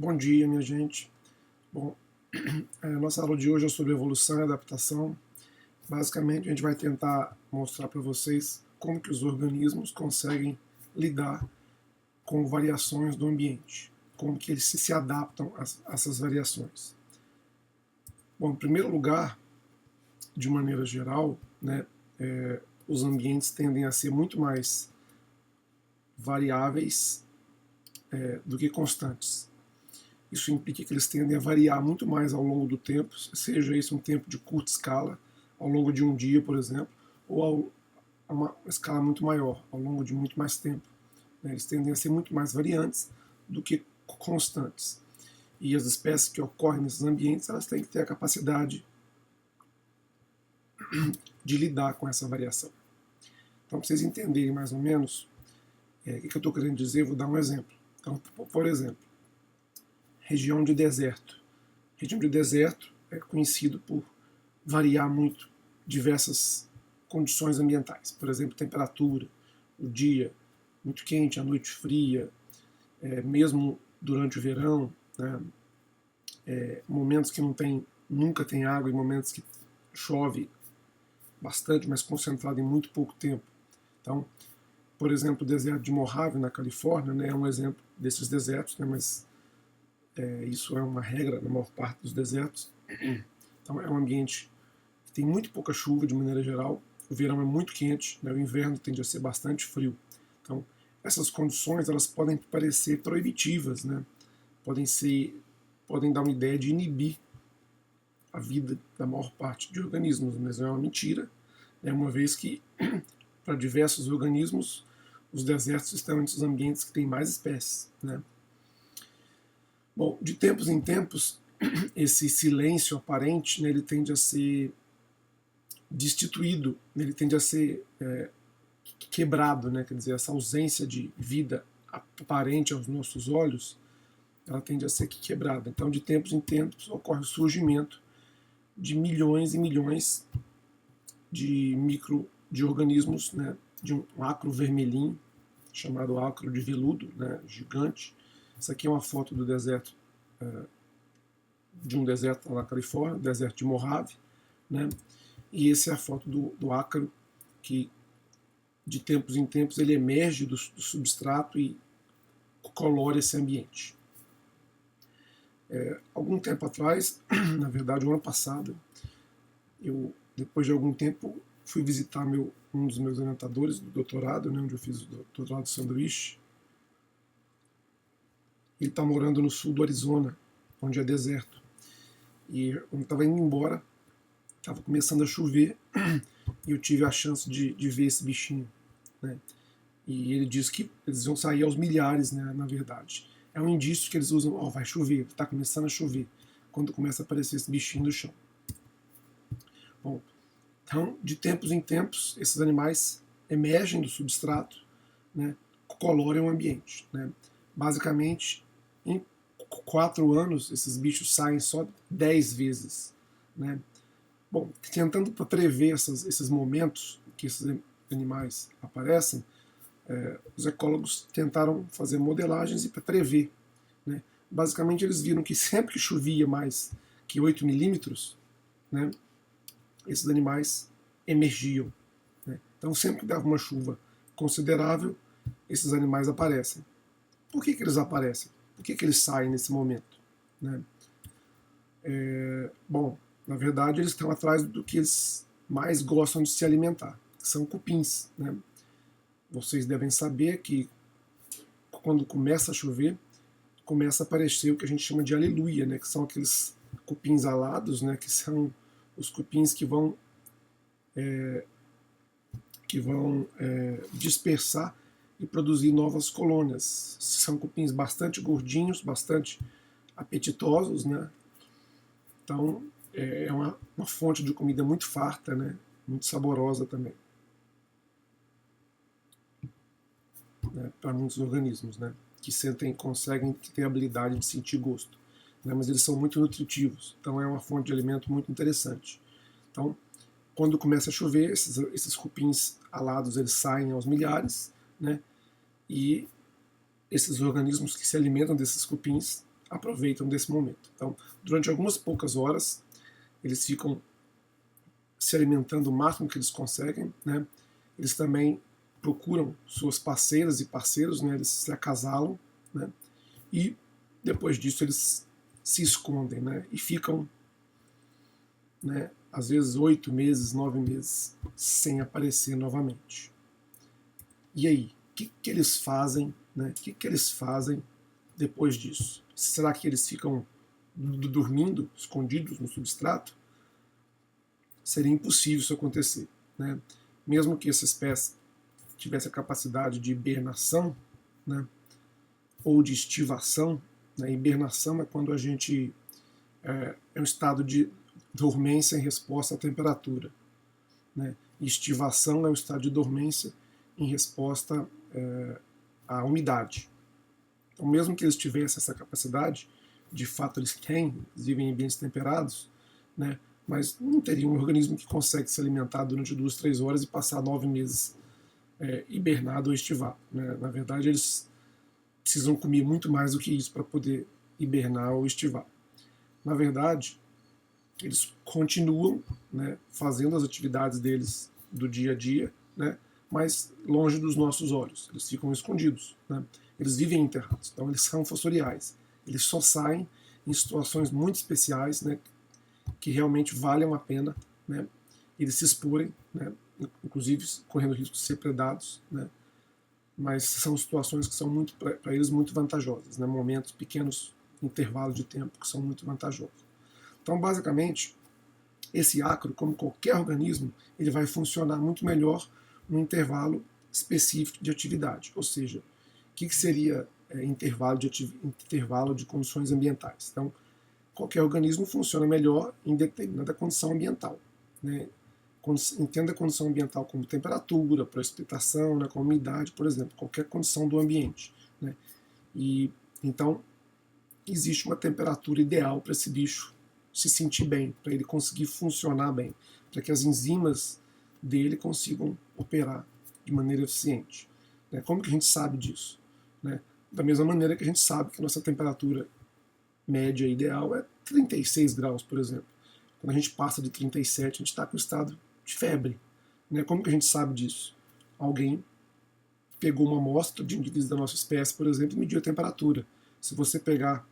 Bom dia, minha gente. Bom, a nossa aula de hoje é sobre evolução e adaptação. Basicamente, a gente vai tentar mostrar para vocês como que os organismos conseguem lidar com variações do ambiente, como que eles se adaptam a essas variações. Bom, em primeiro lugar, de maneira geral, né, os ambientes tendem a ser muito mais variáveis do que constantes. Isso implica que eles tendem a variar muito mais ao longo do tempo, seja isso um tempo de curta escala, ao longo de um dia, por exemplo, ou a uma escala muito maior, ao longo de muito mais tempo. Eles tendem a ser muito mais variantes do que constantes. E as espécies que ocorrem nesses ambientes, elas têm que ter a capacidade de lidar com essa variação. Então, para vocês entenderem mais ou menos o que eu estou querendo dizer, eu vou dar um exemplo. Então, por exemplo, região de deserto. Região de deserto é conhecido por variar muito diversas condições ambientais. Por exemplo, temperatura, o dia muito quente, a noite fria, mesmo durante o verão, né, momentos que nunca tem água e momentos que chove bastante, mas concentrado em muito pouco tempo. Então, por exemplo, o deserto de Mojave, na Califórnia, né, é um exemplo desses desertos, né, mas isso é uma regra na maior parte dos desertos. Então é um ambiente que tem muito pouca chuva de maneira geral, o verão é muito quente, né, o inverno tende a ser bastante frio. Então essas condições elas podem parecer proibitivas, né, podem dar uma ideia de inibir a vida da maior parte de organismos, mas é uma mentira, né, uma vez que para diversos organismos os desertos estão entre os ambientes que têm mais espécies, né. Bom, de tempos em tempos, esse silêncio aparente, né, ele tende a ser destituído, ele tende a ser quebrado, né, quer dizer, essa ausência de vida aparente aos nossos olhos, ela tende a ser quebrada. Então, de tempos em tempos, ocorre o surgimento de milhões e milhões de organismos, né, de um acro vermelhinho, chamado acro de veludo, né, gigante. Isso aqui é uma foto do deserto, de um deserto lá na Califórnia, deserto de Mojave, né? E essa é a foto do ácaro, que de tempos em tempos ele emerge do substrato e colore esse ambiente. Algum tempo atrás, na verdade, o ano passado, eu, depois de algum tempo, fui visitar um dos meus orientadores do doutorado, né, onde eu fiz o doutorado de sanduíche. Ele está morando no sul do Arizona, onde é deserto. E eu estava indo embora, estava começando a chover, e eu tive a chance de ver esse bichinho, né? E ele disse que eles vão sair aos milhares, né, na verdade. É um indício que eles usam, vai chover, está começando a chover, quando começa a aparecer esse bichinho no chão. Bom, então, de tempos em tempos, esses animais emergem do substrato, né, colorem o ambiente, né. Basicamente, em 4 anos, esses bichos saem só 10 vezes, né. Bom, tentando prever esses momentos que esses animais aparecem, os ecólogos tentaram fazer modelagens e prever, né. Basicamente, eles viram que sempre que chovia mais que 8 milímetros, né, esses animais emergiam, né. Então, sempre que dava uma chuva considerável, esses animais aparecem. Por que eles aparecem? Por que eles saem nesse momento, né? Bom, na verdade, eles estão atrás do que eles mais gostam de se alimentar, que são cupins, né? Vocês devem saber que quando começa a chover, começa a aparecer o que a gente chama de aleluia, né? Que são aqueles cupins alados, né? Que são os cupins que vão dispersar e produzir novas colônias. São cupins bastante gordinhos, bastante apetitosos, né? Então é uma fonte de comida muito farta, né? Muito saborosa também, né? Para muitos organismos, né? Que conseguem ter a habilidade de sentir gosto, né? Mas eles são muito nutritivos, então é uma fonte de alimento muito interessante. Então, quando começa a chover, esses cupins alados eles saem aos milhares, né? E esses organismos que se alimentam desses cupins aproveitam desse momento. Então, durante algumas poucas horas, eles ficam se alimentando o máximo que eles conseguem, né? Eles também procuram suas parceiras e parceiros, né? Eles se acasalam, né? E depois disso eles se escondem, né? E ficam, né, às vezes 8 meses, 9 meses sem aparecer novamente. E aí, o que eles fazem, né? O que eles fazem depois disso? Será que eles ficam dormindo, escondidos no substrato? Seria impossível isso acontecer, né? Mesmo que essa espécie tivesse a capacidade de hibernação, né, ou de estivação, né? Hibernação é quando a gente é um estado de dormência em resposta à temperatura, né? E estivação é um estado de dormência em resposta à umidade. Então, mesmo que eles tivessem essa capacidade, de fato eles têm, eles vivem em ambientes temperados, né? Mas não teria um organismo que consegue se alimentar durante 2, 3 horas e passar 9 meses hibernado ou estivado, né? Na verdade, eles precisam comer muito mais do que isso para poder hibernar ou estivar. Na verdade, eles continuam, né, fazendo as atividades deles do dia a dia, né, mas longe dos nossos olhos. Eles ficam escondidos, né? Eles vivem enterrados, então eles são fossoriais. Eles só saem em situações muito especiais, né, que realmente valham a pena, né, eles se exporem, né, inclusive correndo o risco de ser predados, né, mas são situações que são muito para eles muito vantajosas, né, momentos pequenos intervalos de tempo que são muito vantajosos. Então, basicamente, esse ácaro, como qualquer organismo, ele vai funcionar muito melhor no intervalo específico de atividade, ou seja, o que seria intervalo de condições ambientais. Então, qualquer organismo funciona melhor em determinada condição ambiental, né? Entenda a condição ambiental como temperatura, precipitação, né, como umidade, por exemplo, qualquer condição do ambiente, né? E então existe uma temperatura ideal para esse bicho se sentir bem, para ele conseguir funcionar bem, para que as enzimas dele consigam operar de maneira eficiente, né? Como que a gente sabe disso, né? Da mesma maneira que a gente sabe que a nossa temperatura média ideal é 36 graus, por exemplo. Quando a gente passa de 37, a gente está com estado de febre, né? Como que a gente sabe disso? Alguém pegou uma amostra de indivíduos da nossa espécie, por exemplo, e mediu a temperatura. Se você pegar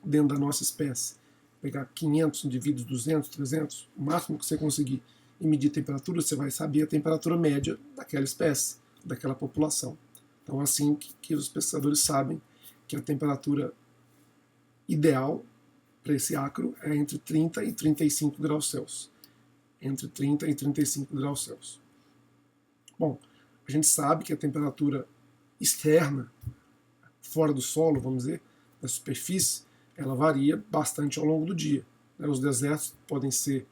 dentro da nossa espécie, pegar 500 indivíduos, 200, 300, o máximo que você conseguir, e medir a temperatura, você vai saber a temperatura média daquela espécie, daquela população. Então, assim que os pesquisadores sabem que a temperatura ideal para esse ácaro é entre 30 e 35 graus Celsius. Entre 30 e 35 graus Celsius. Bom, a gente sabe que a temperatura externa, fora do solo, vamos dizer, da superfície, ela varia bastante ao longo do dia. Os desertos podem ser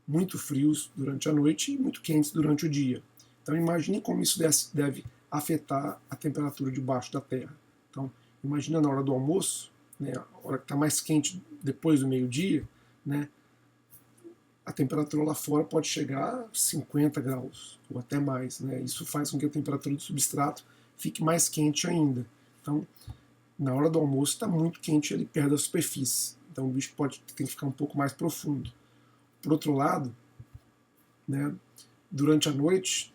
muito frios durante a noite e muito quentes durante o dia. Então imagine como isso deve afetar a temperatura debaixo da Terra. Então imagina na hora do almoço, né, a hora que está mais quente depois do meio-dia, né, a temperatura lá fora pode chegar a 50 graus ou até mais, né? Isso faz com que a temperatura do substrato fique mais quente ainda. Então, na hora do almoço está muito quente ali perto da superfície. Então o bicho tem que ficar um pouco mais profundo. Por outro lado, né, durante a noite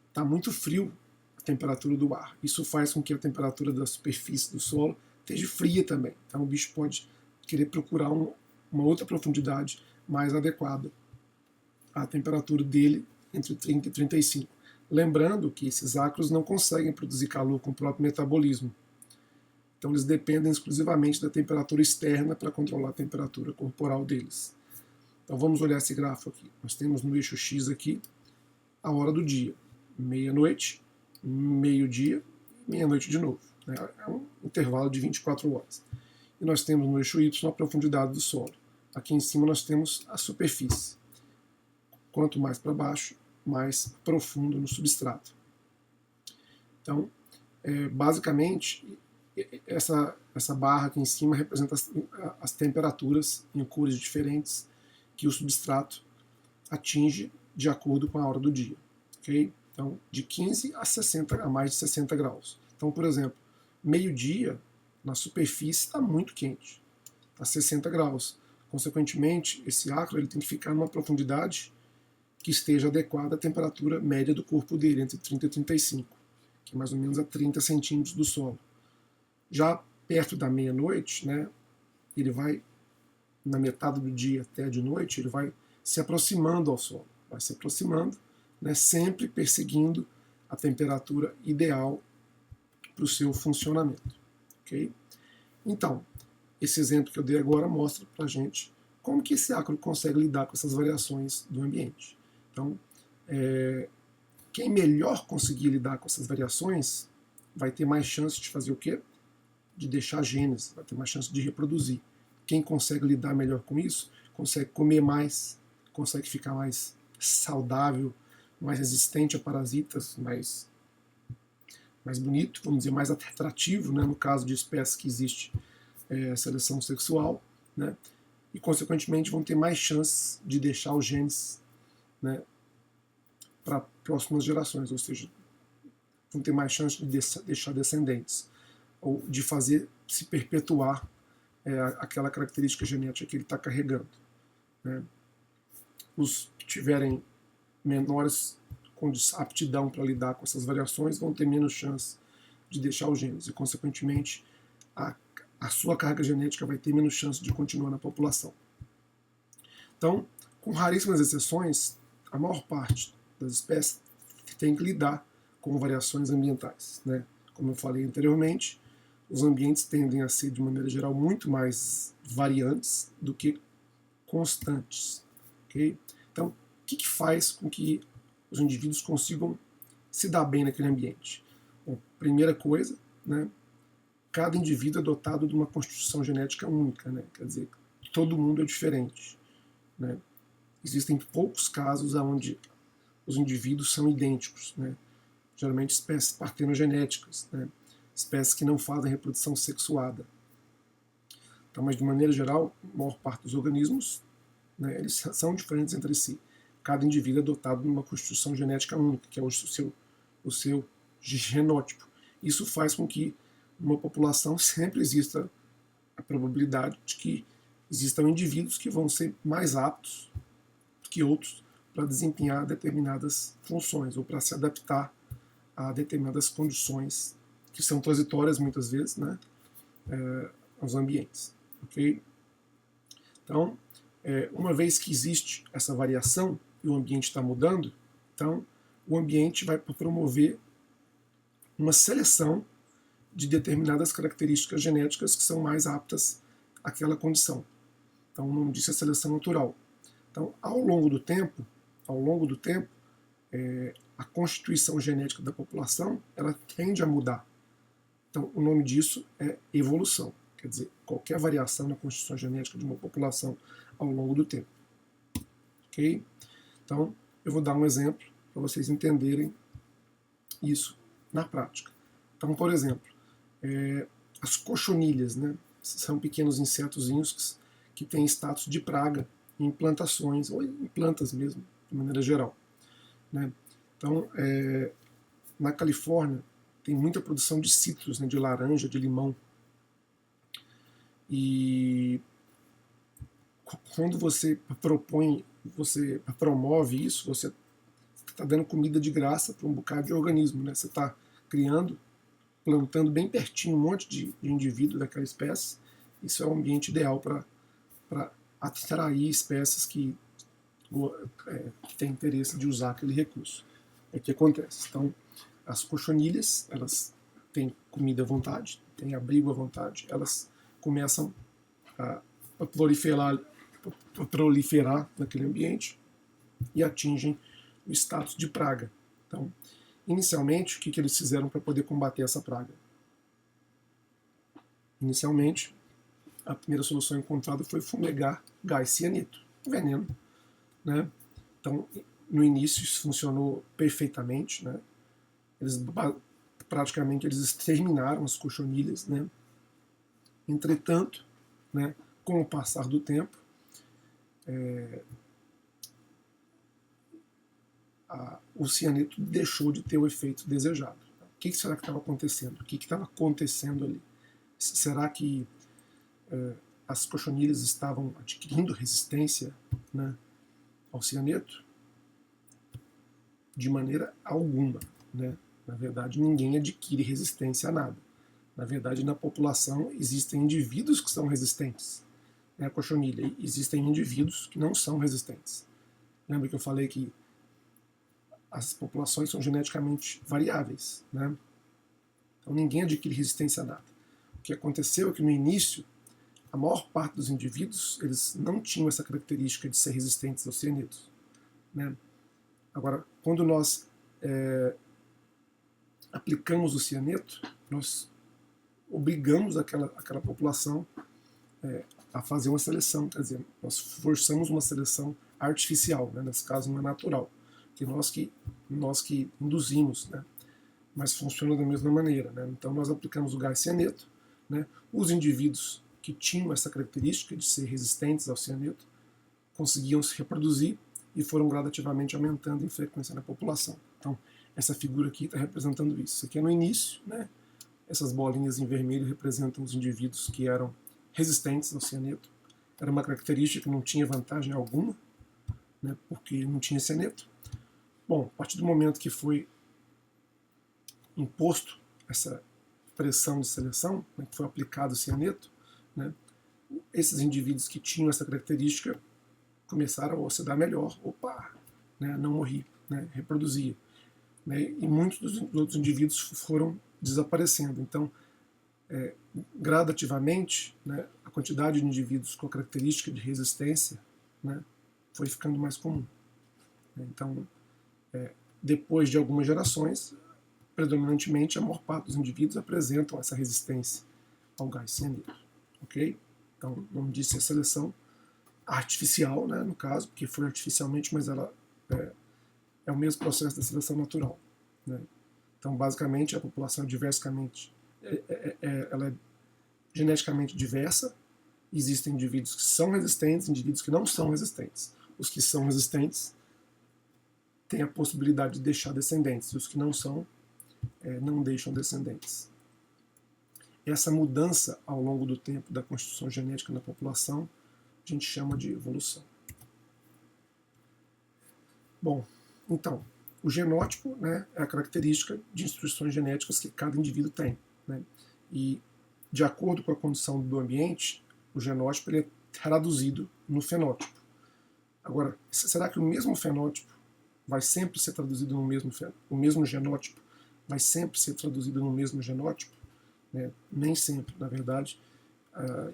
está muito frio a temperatura do ar. Isso faz com que a temperatura da superfície do solo esteja fria também. Então o bicho pode querer procurar uma outra profundidade mais adequada à temperatura dele entre 30 e 35. Lembrando que esses ácaros não conseguem produzir calor com o próprio metabolismo. Então eles dependem exclusivamente da temperatura externa para controlar a temperatura corporal deles. Então vamos olhar esse gráfico aqui. Nós temos no eixo X aqui a hora do dia. Meia-noite, meio-dia, meia-noite de novo. É um intervalo de 24 horas. E nós temos no eixo Y a profundidade do solo. Aqui em cima nós temos a superfície. Quanto mais para baixo, mais profundo no substrato. Então, basicamente, essa barra aqui em cima representa as temperaturas em cores diferentes que o substrato atinge de acordo com a hora do dia. Okay? Então, de 15 a mais de 60 graus. Então, por exemplo, meio-dia Na superfície está muito quente, está 60 graus. Consequentemente, esse ácaro ele tem que ficar numa profundidade que esteja adequada à temperatura média do corpo dele, entre 30 e 35, que é mais ou menos a 30 centímetros do solo. Já perto da meia-noite, né, ele vai, na metade do dia até de noite, ele vai se aproximando ao solo, vai se aproximando, né, sempre perseguindo a temperatura ideal para o seu funcionamento. Okay? Então, esse exemplo que eu dei agora mostra para a gente como que esse ácaro consegue lidar com essas variações do ambiente. Então, quem melhor conseguir lidar com essas variações vai ter mais chance de fazer o quê? De deixar genes, vai ter mais chance de reproduzir. Quem consegue lidar melhor com isso, consegue comer mais, consegue ficar mais saudável, mais resistente a parasitas, mais bonito, vamos dizer, mais atrativo, né, no caso de espécies que existe seleção sexual, né, e consequentemente vão ter mais chances de deixar os genes, né, para próximas gerações, ou seja, vão ter mais chance de deixar descendentes, ou de fazer se perpetuar aquela característica genética que ele está carregando. Né. Os que tiverem menores aptidão para lidar com essas variações vão ter menos chance de deixar os genes e, consequentemente, a sua carga genética vai ter menos chance de continuar na população. Então, com raríssimas exceções, a maior parte das espécies tem que lidar com variações ambientais. Né? Como eu falei anteriormente, os ambientes tendem a ser, de maneira geral, muito mais variantes do que constantes. Okay? Então, o que faz com que os indivíduos consigam se dar bem naquele ambiente? Bom, primeira coisa, né, cada indivíduo é dotado de uma constituição genética única, né, quer dizer, todo mundo é diferente. Né? Existem poucos casos onde os indivíduos são idênticos, né? Geralmente espécies partenogenéticas, né? Espécies que não fazem reprodução sexuada. Então, mas de maneira geral, a maior parte dos organismos, né, eles são diferentes entre si. Cada indivíduo é dotado de uma constituição genética única, que é o seu genótipo. Isso faz com que numa população sempre exista a probabilidade de que existam indivíduos que vão ser mais aptos que outros para desempenhar determinadas funções ou para se adaptar a determinadas condições que são transitórias muitas vezes, né, aos ambientes. Okay? Então, uma vez que existe essa variação e o ambiente está mudando, então o ambiente vai promover uma seleção de determinadas características genéticas que são mais aptas àquela condição. Então, o nome disso é seleção natural. Então, ao longo do tempo, a constituição genética da população ela tende a mudar. Então, o nome disso é evolução. Quer dizer, qualquer variação na constituição genética de uma população ao longo do tempo. Ok? Então, eu vou dar um exemplo para vocês entenderem isso na prática. Então, por exemplo, as cochonilhas, né, são pequenos insetozinhos que têm status de praga em plantações, ou em plantas mesmo, de maneira geral. Né? Então, na Califórnia, tem muita produção de citros, né, de laranja, de limão. E quando você promove isso, você está dando comida de graça para um bocado de organismo. Né? Você está plantando bem pertinho um monte de indivíduo daquela espécie. Isso é o ambiente ideal para atrair espécies que têm interesse de usar aquele recurso. É o que acontece. Então, as cochonilhas, elas têm comida à vontade, têm abrigo à vontade, elas começam a proliferar naquele ambiente e atingem o status de praga. Então, inicialmente, o que eles fizeram para poder combater essa praga? Inicialmente, a primeira solução encontrada foi fumegar gás cianeto, veneno. Né? Então, no início, isso funcionou perfeitamente. Né? Praticamente eles exterminaram as cochonilhas. Né? Entretanto, né, com o passar do tempo, o cianeto deixou de ter o efeito desejado. O que será que estava acontecendo? O que estava acontecendo ali? Será que as cochonilhas estavam adquirindo resistência, né, ao cianeto? De maneira alguma, né? Na verdade, ninguém adquire resistência a nada. Na verdade, na população existem indivíduos que são resistentes, né, à cochonilha, e existem indivíduos que não são resistentes. Lembra que eu falei que as populações são geneticamente variáveis, né? Então ninguém adquire resistência a nada. O que aconteceu é que no início, a maior parte dos indivíduos, eles não tinham essa característica de ser resistentes aos cianetos, né? Agora, quando nós aplicamos o cianeto, nós obrigamos aquela população a fazer uma seleção, quer dizer, nós forçamos uma seleção artificial, né? Nesse caso não é natural, que nós que induzimos, né? Mas funciona da mesma maneira, né? Então nós aplicamos o gás cianeto, né? Os indivíduos que tinham essa característica de ser resistentes ao cianeto conseguiam se reproduzir e foram gradativamente aumentando em frequência na população. Então, essa figura aqui está representando isso. Isso aqui é no início, né? Essas bolinhas em vermelho representam os indivíduos que eram resistentes ao cianeto. Era uma característica que não tinha vantagem alguma, né? Porque não tinha cianeto. Bom, a partir do momento que foi imposto essa pressão de seleção, né, que foi aplicado o cianeto, né, esses indivíduos que tinham essa característica começaram a se dar melhor. Opa, né, não morri, né, reproduzia. Né, e muitos dos outros indivíduos foram desaparecendo. Então, gradativamente, né, a quantidade de indivíduos com a característica de resistência, né, foi ficando mais comum. Então, depois de algumas gerações, predominantemente a maior parte dos indivíduos apresentam essa resistência ao gás cianídrico. Ok? Então, não disse a seleção artificial, né, no caso, porque foi artificialmente, mas ela é o mesmo processo da seleção natural. Né? Então, basicamente, a população ela é geneticamente diversa. Existem indivíduos que são resistentes, indivíduos que não são resistentes. Os que são resistentes têm a possibilidade de deixar descendentes, e os que não são, não deixam descendentes. Essa mudança ao longo do tempo da constituição genética na população a gente chama de evolução. Bom, então, o genótipo, né, é a característica de instruções genéticas que cada indivíduo tem. Né? E, de acordo com a condição do ambiente, o genótipo ele é traduzido no fenótipo. Agora, será que o mesmo fenótipo vai sempre ser traduzido no mesmo fenótipo? O mesmo genótipo vai sempre ser traduzido no mesmo genótipo? Né? Nem sempre, na verdade.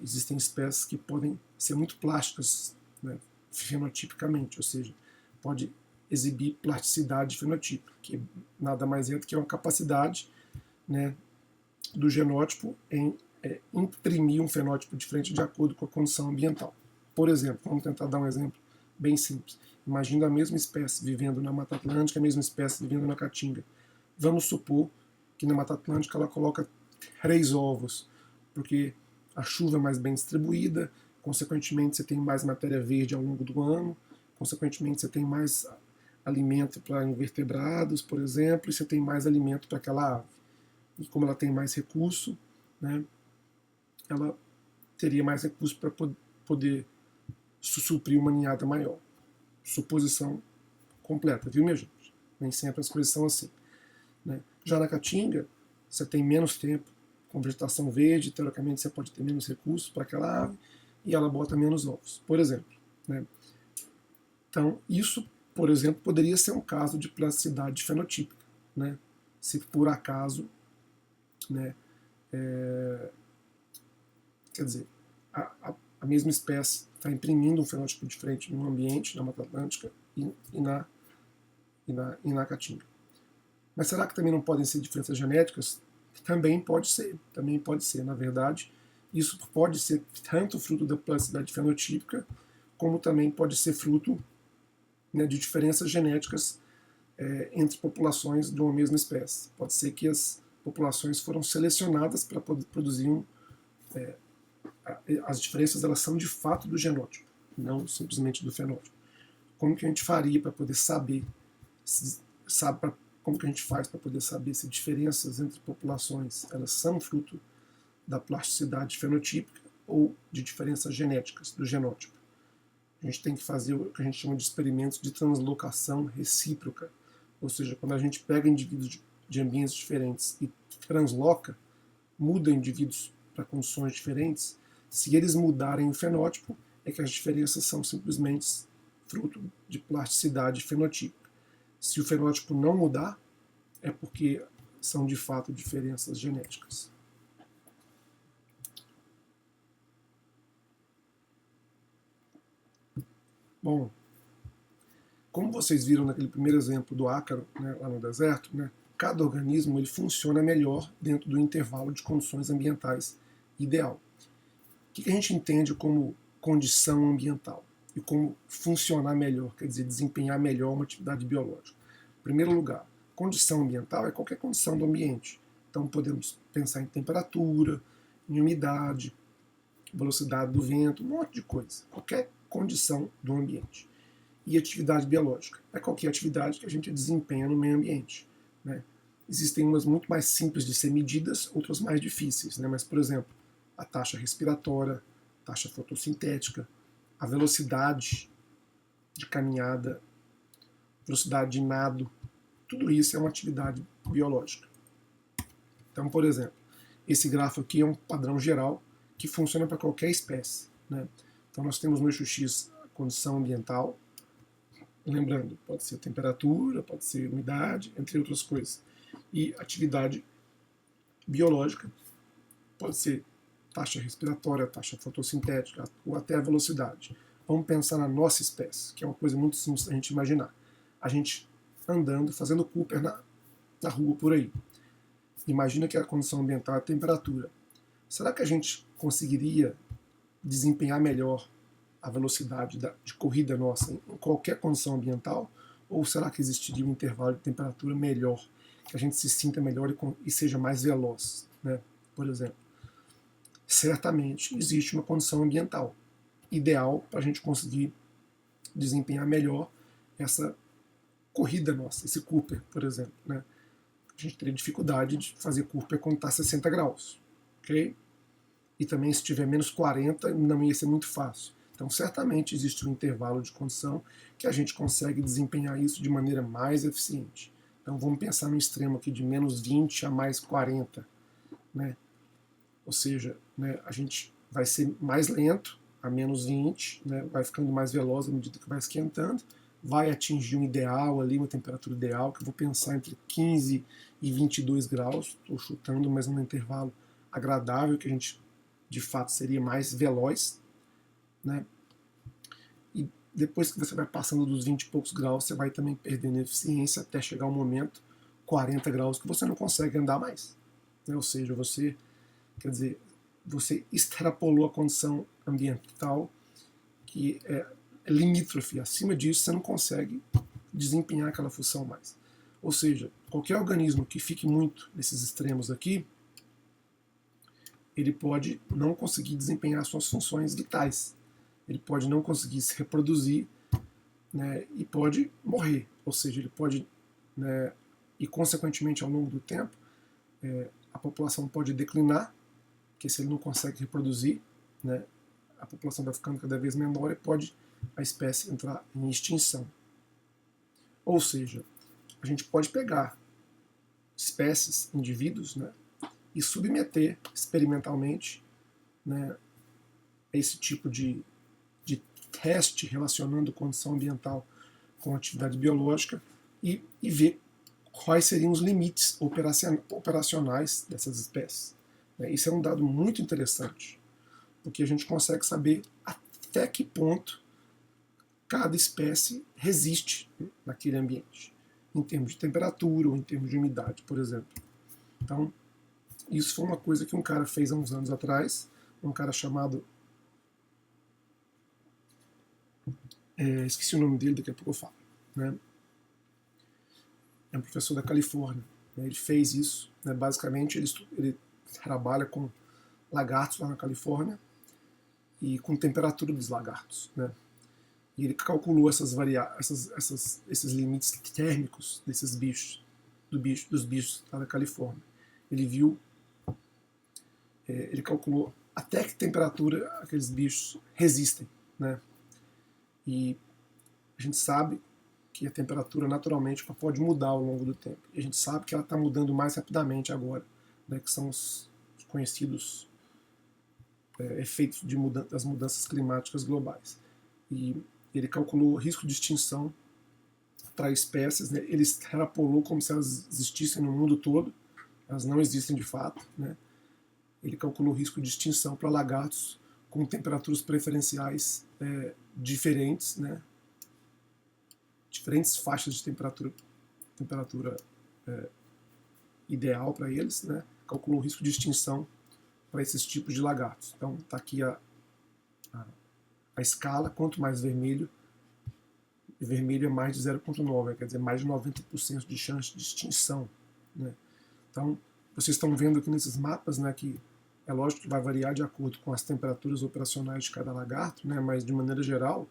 Existem espécies que podem ser muito plásticas, né, fenotipicamente, ou seja, pode exibir plasticidade fenotípica, que nada mais é do que uma capacidade, né, do genótipo em imprimir um fenótipo diferente de acordo com a condição ambiental. Por exemplo, vamos tentar dar um exemplo bem simples. Imagina a mesma espécie vivendo na Mata Atlântica, a mesma espécie vivendo na Caatinga. Vamos supor que na Mata Atlântica ela coloca 3 ovos, porque a chuva é mais bem distribuída, consequentemente você tem mais matéria verde ao longo do ano, consequentemente você tem mais alimento para invertebrados, por exemplo, e você tem mais alimento para aquela ave. E como ela tem mais recurso, né, ela teria mais recurso para poder suprir uma ninhada maior. Suposição completa, viu, minha gente? Nem sempre as coisas são assim. Né? Já na Caatinga, você tem menos tempo com vegetação verde, teoricamente você pode ter menos recursos para aquela ave e ela bota menos ovos, por exemplo. Né? Então, isso, por exemplo, poderia ser um caso de plasticidade fenotípica. Né? Se por acaso, né, quer dizer, a mesma espécie está imprimindo um fenótipo diferente no ambiente, na Mata Atlântica e na Caatinga. Mas será que também não podem ser diferenças genéticas? Também pode ser. Na verdade, isso pode ser tanto fruto da plasticidade fenotípica, como também pode ser fruto, né, de diferenças genéticas entre populações de uma mesma espécie. Pode ser que as populações foram selecionadas para produzir as diferenças elas são de fato do genótipo, não simplesmente do fenótipo. Como que a gente faria para poder saber, como que a gente faz para poder saber se diferenças entre populações elas são fruto da plasticidade fenotípica ou de diferenças genéticas do genótipo. A gente tem que fazer o que a gente chama de experimentos de translocação recíproca, ou seja, quando a gente pega indivíduos de ambientes diferentes e transloca, muda indivíduos para condições diferentes, se eles mudarem o fenótipo, é que as diferenças são simplesmente fruto de plasticidade fenotípica. Se o fenótipo não mudar, é porque são de fato diferenças genéticas. Bom, como vocês viram naquele primeiro exemplo do ácaro, né, lá no deserto, né, cada organismo ele funciona melhor dentro do intervalo de condições ambientais ideal. O que a gente entende como condição ambiental e como funcionar melhor, quer dizer, desempenhar melhor uma atividade biológica? Em primeiro lugar, condição ambiental é qualquer condição do ambiente. Então podemos pensar em temperatura, em umidade, velocidade do vento, um monte de coisa. Qualquer condição do ambiente. E atividade biológica é qualquer atividade que a gente desempenha no meio ambiente. Né? Existem umas muito mais simples de ser medidas, outras mais difíceis. Né? Mas, por exemplo, a taxa respiratória, a taxa fotossintética, a velocidade de caminhada, velocidade de nado, tudo isso é uma atividade biológica. Então, por exemplo, esse gráfico aqui é um padrão geral que funciona para qualquer espécie. Né? Então nós temos no eixo X a condição ambiental, lembrando, pode ser temperatura, pode ser umidade, entre outras coisas. E atividade biológica, pode ser taxa respiratória, taxa fotossintética, ou até a velocidade. Vamos pensar na nossa espécie, que é uma coisa muito simples da gente imaginar. A gente andando, fazendo Cooper na rua por aí. Imagina que a condição ambiental é a temperatura. Será que a gente conseguiria desempenhar melhor a velocidade de corrida nossa em qualquer condição ambiental? Ou será que existiria um intervalo de temperatura melhor, que a gente se sinta melhor e seja mais veloz? Né? Por exemplo, certamente existe uma condição ambiental ideal para a gente conseguir desempenhar melhor essa corrida nossa, esse Cooper, por exemplo. Né? A gente teria dificuldade de fazer Cooper quando está 60 graus. Okay? E também se tiver menos 40 não ia ser muito fácil. Então certamente existe um intervalo de condição que a gente consegue desempenhar isso de maneira mais eficiente. Então vamos pensar no extremo aqui de menos 20 a mais 40. Né? Ou seja, né, a gente vai ser mais lento a menos 20, né, vai ficando mais veloz à medida que vai esquentando, vai atingir um ideal ali, uma temperatura ideal, que eu vou pensar entre 15 e 22 graus, estou chutando, mas num intervalo agradável, que a gente de fato seria mais veloz, né? E depois que você vai passando dos 20 e poucos graus, você vai também perdendo eficiência até chegar um momento, 40 graus, que você não consegue andar mais. Né? Ou seja, você, quer dizer, você extrapolou a condição ambiental que é limítrofe. Acima disso, você não consegue desempenhar aquela função mais. Ou seja, qualquer organismo que fique muito nesses extremos aqui, ele pode não conseguir desempenhar suas funções vitais. Ele pode não conseguir se reproduzir, né, e pode morrer. Ou seja, ele pode, né, e consequentemente ao longo do tempo, a população pode declinar, porque se ele não consegue reproduzir, né, a população vai ficando cada vez menor e pode a espécie entrar em extinção. Ou seja, a gente pode pegar espécies, indivíduos, né, e submeter experimentalmente, né, a esse tipo de teste relacionando condição ambiental com atividade biológica e ver quais seriam os limites operacionais dessas espécies. Isso é um dado muito interessante, porque a gente consegue saber até que ponto cada espécie resiste naquele ambiente, em termos de temperatura ou em termos de umidade, por exemplo. Então, isso foi uma coisa que um cara fez há uns anos atrás, um cara chamado... esqueci o nome dele, daqui a pouco eu falo. Né? É um professor da Califórnia. Né? Ele fez isso. Né? Basicamente, ele trabalha com lagartos lá na Califórnia e com temperatura dos lagartos. Né? E ele calculou esses limites térmicos desses bichos, dos bichos lá da Califórnia. Ele viu ele calculou até que temperatura aqueles bichos resistem, né? E a gente sabe que a temperatura naturalmente pode mudar ao longo do tempo. E a gente sabe que ela está mudando mais rapidamente agora, né, que são os conhecidos efeitos das mudanças climáticas globais. E ele calculou o risco de extinção para espécies, né? Ele extrapolou como se elas existissem no mundo todo, elas não existem de fato, né? Ele calculou o risco de extinção para lagartos com temperaturas preferenciais diferentes, né? Diferentes faixas de temperatura ideal para eles, né? Calculou o risco de extinção para esses tipos de lagartos. Então está aqui a escala, quanto mais vermelho é mais de 0,9, quer dizer, mais de 90% de chance de extinção, né? Então, vocês estão vendo aqui nesses mapas, né, que é lógico que vai variar de acordo com as temperaturas operacionais de cada lagarto, né, mas de maneira geral,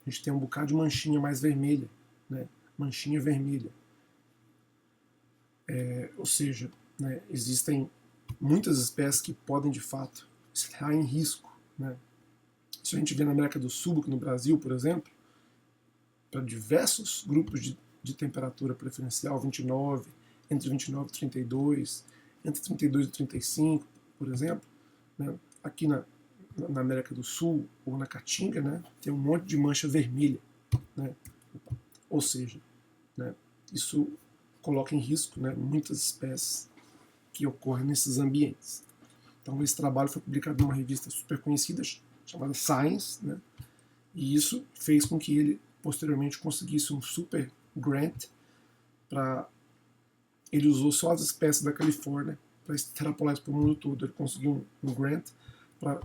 a gente tem um bocado de manchinha mais vermelha, né, manchinha vermelha. Ou seja, né, existem muitas espécies que podem, de fato, estar em risco, né. Isso a gente vê na América do Sul, aqui no Brasil, por exemplo, para diversos grupos de temperatura preferencial, 29, entre 29 e 32, entre 32 e 35, por exemplo, né? Aqui na América do Sul, ou na Caatinga, né, tem um monte de mancha vermelha, né? Ou seja, né, isso coloca em risco, né, muitas espécies que ocorrem nesses ambientes. Então esse trabalho foi publicado numa revista super conhecida chamada Science, né, e isso fez com que ele posteriormente conseguisse um super grant para... Ele usou só as espécies da Califórnia para extrapolar isso para o mundo todo. Ele conseguiu um grant para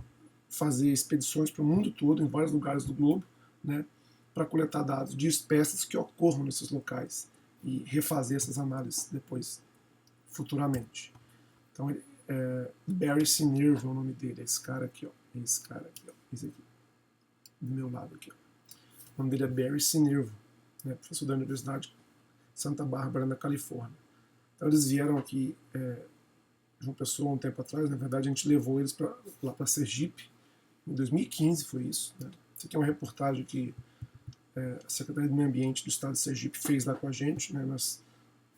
fazer expedições para o mundo todo, em vários lugares do globo, né, para coletar dados de espécies que ocorram nesses locais e refazer essas análises depois, futuramente. Então, Barry Sinervo é o nome dele, esse cara aqui, ó, esse aqui, do meu lado aqui, ó. O nome dele é Barry Sinervo, né, professor da Universidade Santa Bárbara, na Califórnia. Então eles vieram aqui de uma pessoa um tempo atrás, na verdade a gente levou eles lá para Sergipe, em 2015 foi isso, né. Isso aqui é uma reportagem que a Secretaria do Meio Ambiente do Estado de Sergipe fez lá com a gente, né. Nós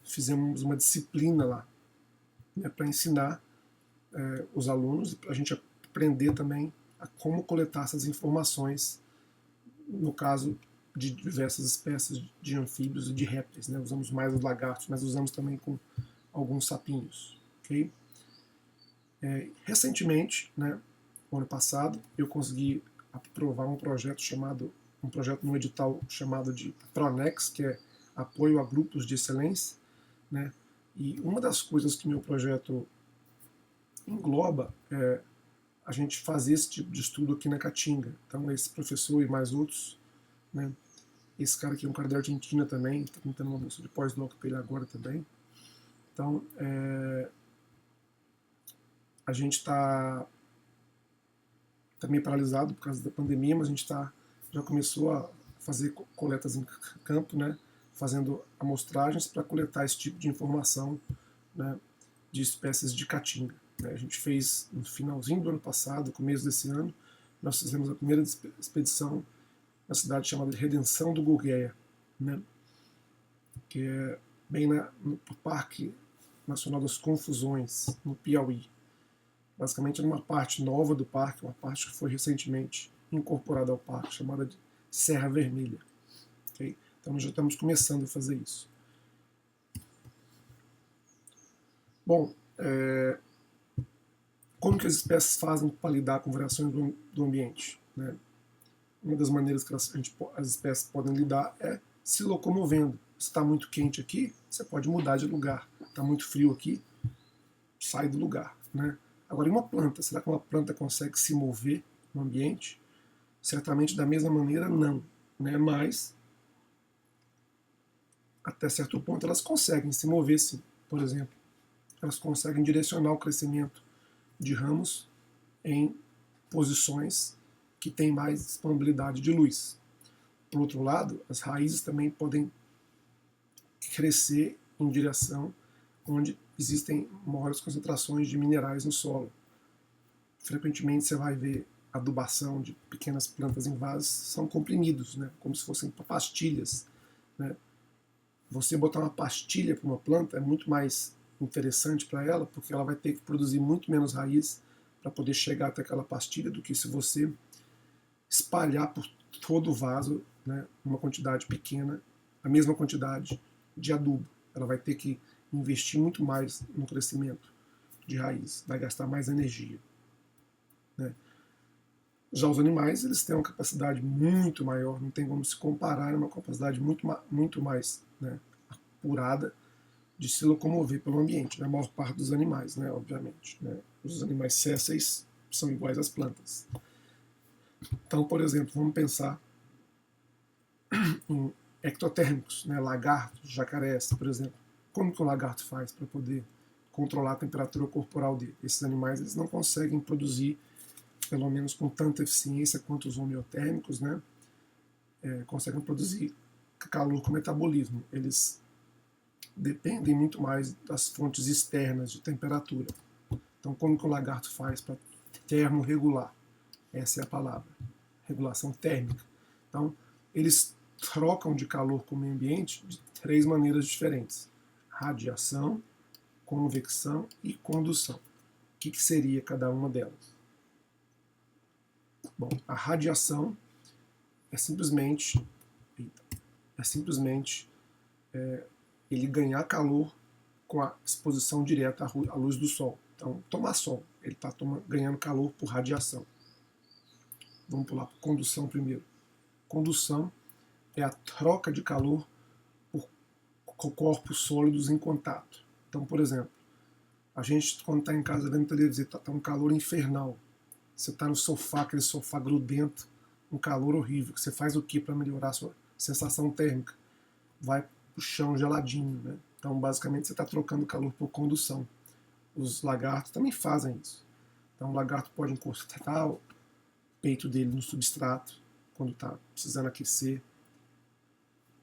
fizemos uma disciplina lá, né, para ensinar os alunos e para a gente aprender também a como coletar essas informações, no caso de diversas espécies de anfíbios e de répteis, né? Usamos mais os lagartos, mas usamos também com alguns sapinhos. Okay? Recentemente, né, no ano passado, eu consegui aprovar um projeto no edital chamado de Pronex, que é Apoio a Grupos de Excelência, né? E uma das coisas que meu projeto engloba é a gente fazer esse tipo de estudo aqui na Caatinga. Então, esse professor e mais outros, né? Esse cara aqui é um cara da Argentina também, está tentando uma bolsa de pós-doc para ele agora também. Então, a gente está meio paralisado por causa da pandemia, mas a gente já começou a fazer coletas em campo, né? Fazendo amostragens para coletar esse tipo de informação, né, de espécies de caatinga. A gente fez no finalzinho do ano passado, começo desse ano, nós fizemos a primeira expedição na cidade chamada de Redenção do Gurgueia, né, que é bem no Parque Nacional das Confusões, no Piauí. Basicamente é uma parte nova do parque, uma parte que foi recentemente incorporada ao parque, chamada de Serra Vermelha. Okay? Então nós já estamos começando a fazer isso. Bom, como que as espécies fazem para lidar com variações do ambiente? Né? Uma das maneiras que as espécies podem lidar é se locomovendo. Se está muito quente aqui, você pode mudar de lugar. Está muito frio aqui, sai do lugar. Né? Agora, e uma planta? Será que uma planta consegue se mover no ambiente? Certamente da mesma maneira, não. Né? Mas, até certo ponto, elas conseguem se mover, sim. Por exemplo, elas conseguem direcionar o crescimento de ramos em posições que têm mais disponibilidade de luz. Por outro lado, as raízes também podem crescer em direção onde existem maiores concentrações de minerais no solo. frequentemente você vai ver adubação de pequenas plantas em vasos, são comprimidos, né? Como se fossem pastilhas, né? Você botar uma pastilha para uma planta é muito mais interessante para ela, porque ela vai ter que produzir muito menos raiz para poder chegar até aquela pastilha do que se você espalhar por todo o vaso, né, uma quantidade pequena, a mesma quantidade de adubo. Ela vai ter que investir muito mais no crescimento de raiz, vai gastar mais energia, né? Já os animais, eles têm uma capacidade muito maior, não tem como se comparar, é uma capacidade muito mais, né, apurada de se locomover pelo ambiente, né? A maior parte dos animais, né, obviamente. Né? Os animais sésseis são iguais às plantas. Então, por exemplo, vamos pensar em ectotérmicos, né? Lagartos, jacarés, por exemplo. Como que um lagarto faz para poder controlar a temperatura corporal dele? Esses animais eles não conseguem produzir, pelo menos com tanta eficiência quanto os homeotérmicos, né? Conseguem produzir calor com metabolismo. Eles dependem muito mais das fontes externas de temperatura. Então, como que o lagarto faz para termorregular? Essa é a palavra, regulação térmica. Então, eles trocam de calor com o meio ambiente de 3 maneiras diferentes: radiação, convecção e condução. O que seria cada uma delas? Bom, a radiação é simplesmente ele ganhar calor com a exposição direta à luz do sol. Então, tomar sol, ele está ganhando calor por radiação. Vamos pular para condução primeiro. Condução é a troca de calor por corpos sólidos em contato. Então, por exemplo, a gente, quando está em casa vendo televisão, está um calor infernal. Você está no sofá, aquele sofá grudento, um calor horrível. Você faz o que para melhorar a sua sensação térmica? Vai para o chão geladinho, né? Então, basicamente, você está trocando calor por condução. Os lagartos também fazem isso. Então, o lagarto pode encostar o peito dele no substrato quando está precisando aquecer,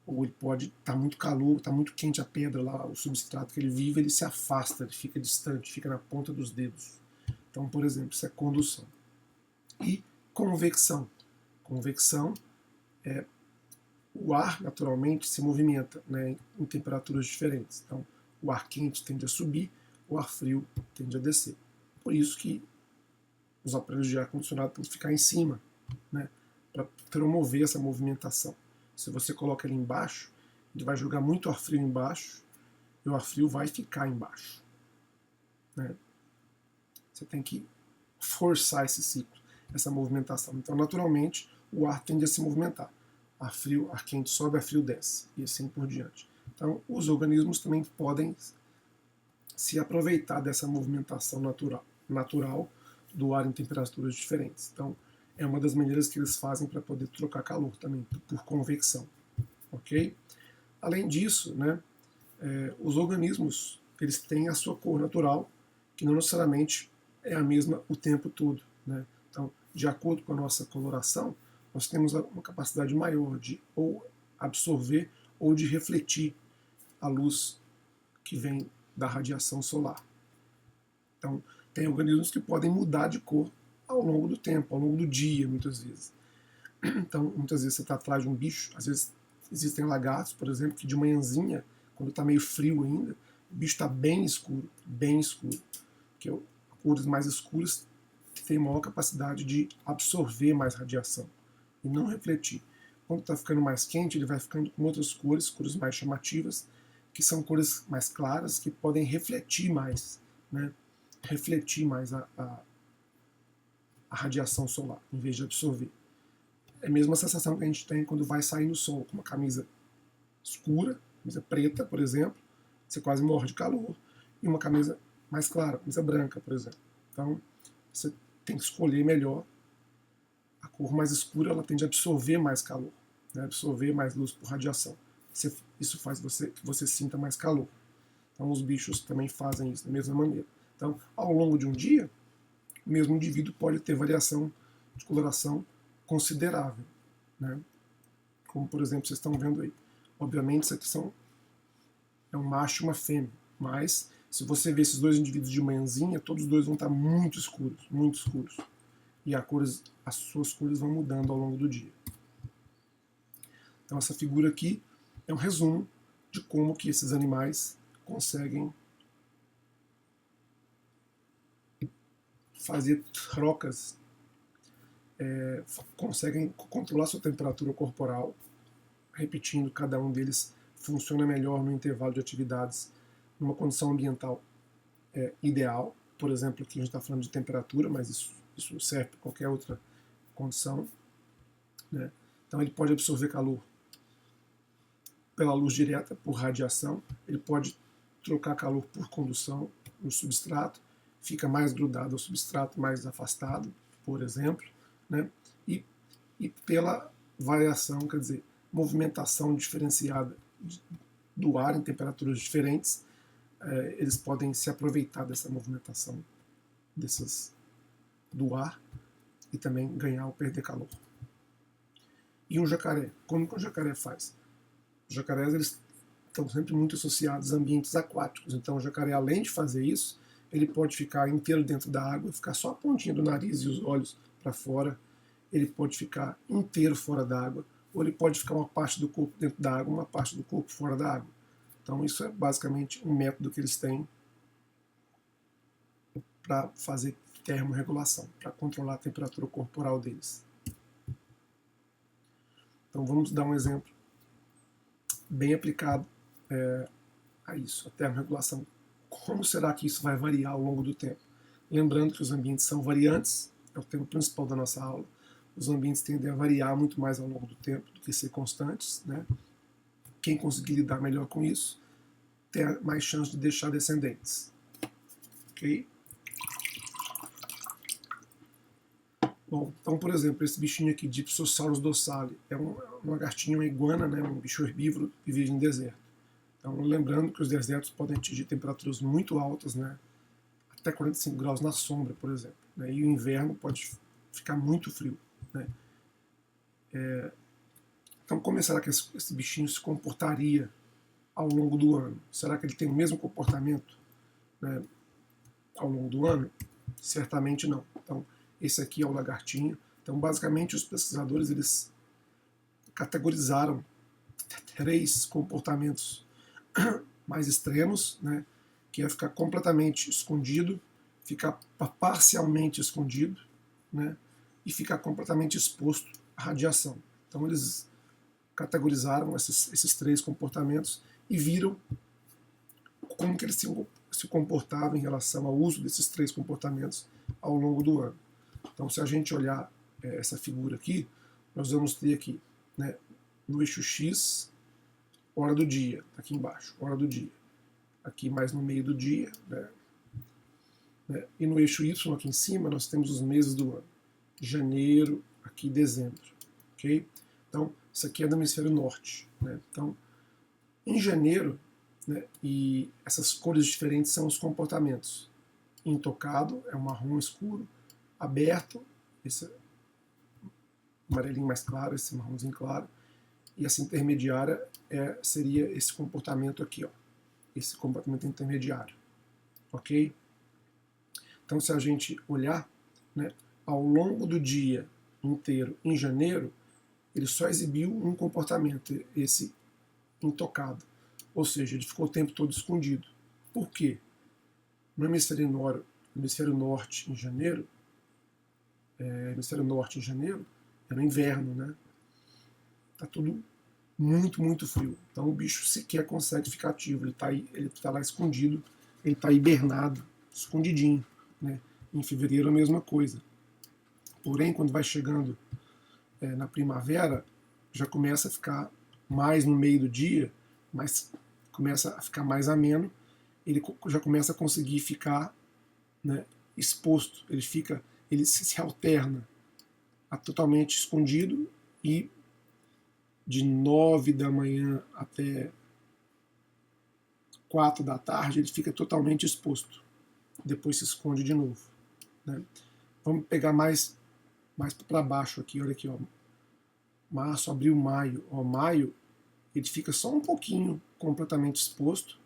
ou ele pode estar muito calor, está muito quente a pedra lá, o substrato que ele vive, ele se afasta, ele fica distante, fica na ponta dos dedos. Então, por exemplo, isso é condução. E convecção. Convecção é o ar naturalmente se movimenta, né, em temperaturas diferentes. Então, o ar quente tende a subir, o ar frio tende a descer. Por isso que os aparelhos de ar-condicionado têm que ficar em cima, né, para promover essa movimentação. Se você coloca ele embaixo, ele vai jogar muito ar frio embaixo e o ar frio vai ficar embaixo. Né? Você tem que forçar esse ciclo, essa movimentação. Então, naturalmente, o ar tende a se movimentar. Ar frio, ar quente sobe, ar frio desce, e assim por diante. Então, os organismos também podem se aproveitar dessa movimentação natural do ar em temperaturas diferentes. Então, é uma das maneiras que eles fazem para poder trocar calor também, por convecção. Ok? Além disso, né, os organismos eles têm a sua cor natural, que não necessariamente é a mesma o tempo todo. Né? Então, de acordo com a nossa coloração, nós temos uma capacidade maior de ou absorver ou de refletir a luz que vem da radiação solar. Então, tem organismos que podem mudar de cor ao longo do tempo, ao longo do dia, muitas vezes. Então, muitas vezes você está atrás de um bicho, às vezes existem lagartos, por exemplo, que de manhãzinha, quando está meio frio ainda, o bicho está bem escuro, que cores mais escuras têm maior capacidade de absorver mais radiação e não refletir. Quando está ficando mais quente, ele vai ficando com outras cores, cores mais chamativas, que são cores mais claras, que podem refletir mais, né? Refletir mais a radiação solar, em vez de absorver. É a mesma sensação que a gente tem quando vai sair no sol, com uma camisa escura, camisa preta, por exemplo, você quase morre de calor, e uma camisa mais clara, camisa branca, por exemplo. Então, você tem que escolher melhor. A cor mais escura ela tende a absorver mais calor, né? Absorver mais luz por radiação. Isso faz que você sinta mais calor. Então, os bichos também fazem isso da mesma maneira. Então, ao longo de um dia, o mesmo indivíduo pode ter variação de coloração considerável, né? Como, por exemplo, vocês estão vendo aí. Obviamente, isso aqui é um macho e uma fêmea, mas Se você ver esses dois indivíduos de manhãzinha, todos os dois vão estar muito escuros, muito escuros. E as suas cores vão mudando ao longo do dia. Então essa figura aqui é um resumo de como que esses animais conseguem fazer trocas, conseguem controlar sua temperatura corporal, repetindo, cada um deles funciona melhor no intervalo de atividades, numa condição ambiental ideal. Por exemplo, aqui a gente está falando de temperatura, mas isso serve para qualquer outra condição, né? Então ele pode absorver calor pela luz direta, por radiação, ele pode trocar calor por condução no substrato, fica mais grudado ao substrato, mais afastado, por exemplo, né? E pela variação, quer dizer, movimentação diferenciada do ar em temperaturas diferentes, eles podem se aproveitar dessa movimentação do ar e também ganhar ou perder calor. E um jacaré, como que um jacaré faz? Os jacarés eles estão sempre muito associados a ambientes aquáticos, então o jacaré, além de fazer isso, ele pode ficar inteiro dentro da água, ficar só a pontinha do nariz e os olhos para fora, ele pode ficar inteiro fora da água, ou ele pode ficar uma parte do corpo dentro da água, uma parte do corpo fora da água. Então isso é basicamente um método que eles têm para fazer termorregulação, para controlar a temperatura corporal deles. Então vamos dar um exemplo bem aplicado a isso, a termorregulação. Como será que isso vai variar ao longo do tempo? Lembrando que os ambientes são variantes, é o tema principal da nossa aula. Os ambientes tendem a variar muito mais ao longo do tempo do que ser constantes, né? Quem conseguir lidar melhor com isso tem mais chance de deixar descendentes. Ok? Bom, então, por exemplo, esse bichinho aqui, Dipsosaurus dorsale, é um lagartinho, uma iguana, né, um bicho herbívoro que vive em deserto. Então, lembrando que os desertos podem atingir temperaturas muito altas, né, até 45 graus na sombra, por exemplo. Né, e o inverno pode ficar muito frio. Né. Então, como será que esse bichinho se comportaria ao longo do ano? Será que ele tem o mesmo comportamento, né, ao longo do ano? Certamente não. Então, esse aqui é o lagartinho. Então, basicamente, os pesquisadores eles categorizaram 3 comportamentos mais extremos, né, que é ficar completamente escondido, ficar parcialmente escondido, né, e ficar completamente exposto à radiação. Então, eles categorizaram esses 3 comportamentos e viram como que eles se comportavam em relação ao uso desses 3 comportamentos ao longo do ano. Então, se a gente olhar essa figura aqui, nós vamos ter aqui, né, no eixo X, hora do dia, aqui embaixo, hora do dia. Aqui mais no meio do dia, né, e no eixo Y, aqui em cima, nós temos os meses do ano. Janeiro, aqui dezembro. Ok? Então, isso aqui é do hemisfério norte. Né? Então, em janeiro, né, e essas cores diferentes são os comportamentos. Intocado é um marrom escuro, aberto, esse amarelinho mais claro, esse marronzinho claro, e essa intermediária seria esse comportamento aqui, ó, esse comportamento intermediário, ok? Então, se a gente olhar, né, ao longo do dia inteiro, em janeiro, ele só exibiu um comportamento, esse intocado, ou seja, ele ficou o tempo todo escondido. Por quê? No hemisfério norte, em janeiro, era inverno, né? Tá tudo muito, muito frio. Então o bicho sequer consegue ficar ativo, ele tá lá escondido, ele tá hibernado, escondidinho, né? Em fevereiro a mesma coisa. Porém, quando vai chegando na primavera, já começa a ficar mais no meio do dia, mas começa a ficar mais ameno, ele já começa a conseguir ficar, né, exposto, ele se alterna a totalmente escondido e de 9 da manhã até 4 da tarde ele fica totalmente exposto. Depois se esconde de novo. Né? Vamos pegar mais para baixo aqui, olha aqui, ó. Março, abril, maio. Ó, maio ele fica só um pouquinho completamente exposto.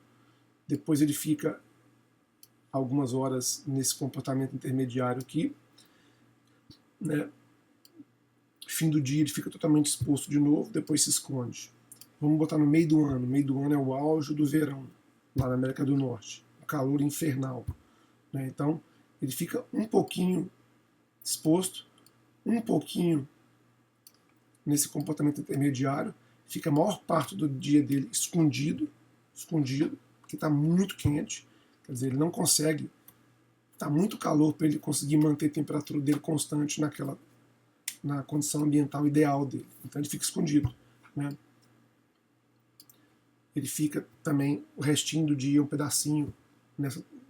Depois ele fica algumas horas nesse comportamento intermediário aqui, né? Fim do dia ele fica totalmente exposto de novo, depois se esconde. Vamos botar no meio do ano. O meio do ano é o auge do verão, lá na América do Norte. O calor infernal, né? Então, ele fica um pouquinho exposto, um pouquinho nesse comportamento intermediário, fica a maior parte do dia dele escondido, porque está muito quente, quer dizer, ele não consegue, está muito calor para ele conseguir manter a temperatura dele constante na condição ambiental ideal dele. Então ele fica escondido, né? Ele fica também o restinho do dia, um pedacinho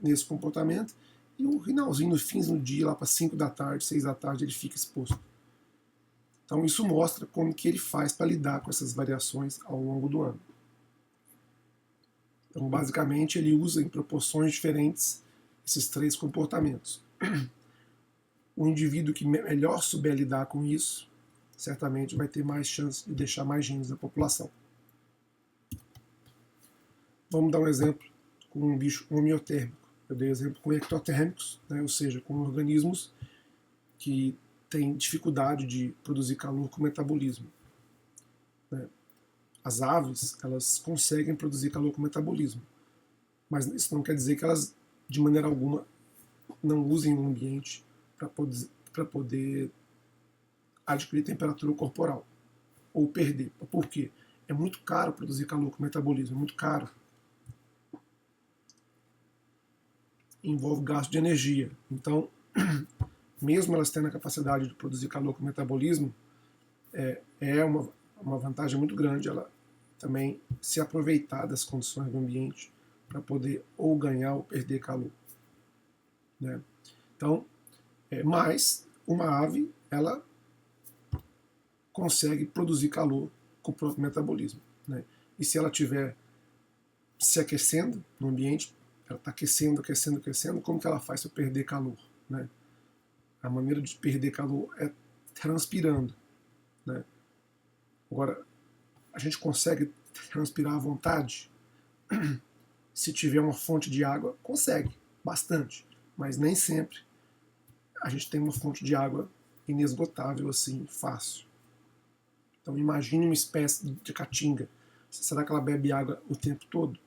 nesse comportamento, e o finalzinho, no fim do dia, lá para 5 da tarde, 6 da tarde, ele fica exposto. Então isso mostra como que ele faz para lidar com essas variações ao longo do ano. Então basicamente ele usa em proporções diferentes esses 3 comportamentos. O indivíduo que melhor souber lidar com isso, certamente vai ter mais chance de deixar mais genes na população. Vamos dar um exemplo com um bicho homeotérmico. Eu dei exemplo com ectotérmicos, né, ou seja, com organismos que têm dificuldade de produzir calor com metabolismo, né. As aves, elas conseguem produzir calor com metabolismo, mas isso não quer dizer que elas, de maneira alguma, não usem o ambiente para poder adquirir temperatura corporal ou perder. Por quê? É muito caro produzir calor com metabolismo, é muito caro. Envolve gasto de energia. Então, mesmo elas tendo a capacidade de produzir calor com metabolismo, é uma vantagem muito grande ela também se aproveitar das condições do ambiente para poder ou ganhar ou perder calor, né? Então, mas uma ave, ela consegue produzir calor com o próprio metabolismo, né? E se ela estiver se aquecendo no ambiente, ela está aquecendo, como que ela faz para perder calor, né? A maneira de perder calor é transpirando, né? Agora, a gente consegue transpirar à vontade? Se tiver uma fonte de água, consegue, bastante, mas nem sempre a gente tem uma fonte de água inesgotável assim, fácil. Então imagine uma espécie de caatinga. Será que ela bebe água o tempo todo?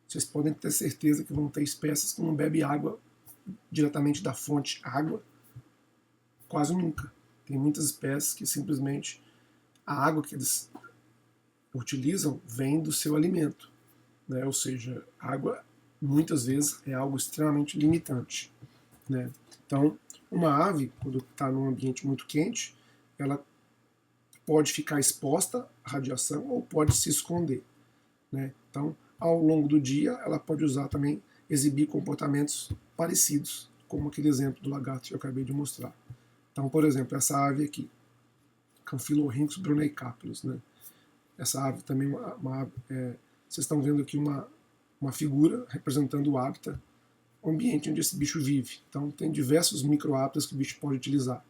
Vocês podem ter certeza que vão ter espécies que não bebem água diretamente da fonte água, quase nunca. Tem muitas espécies que simplesmente a água que eles utilizam vem do seu alimento, né? Ou seja, água muitas vezes é algo extremamente limitante, né? Então, uma ave, quando está num ambiente muito quente, ela pode ficar exposta à radiação ou pode se esconder, né? Então, ao longo do dia, ela pode usar também, exibir comportamentos parecidos, como aquele exemplo do lagarto que eu acabei de mostrar. Então, por exemplo, essa ave aqui, Canphilorhynchus bruneicaculus, né? Essa ave também, vocês estão vendo aqui uma figura representando o hábitat, o ambiente onde esse bicho vive. Então, tem diversos microhábitats que o bicho pode utilizar.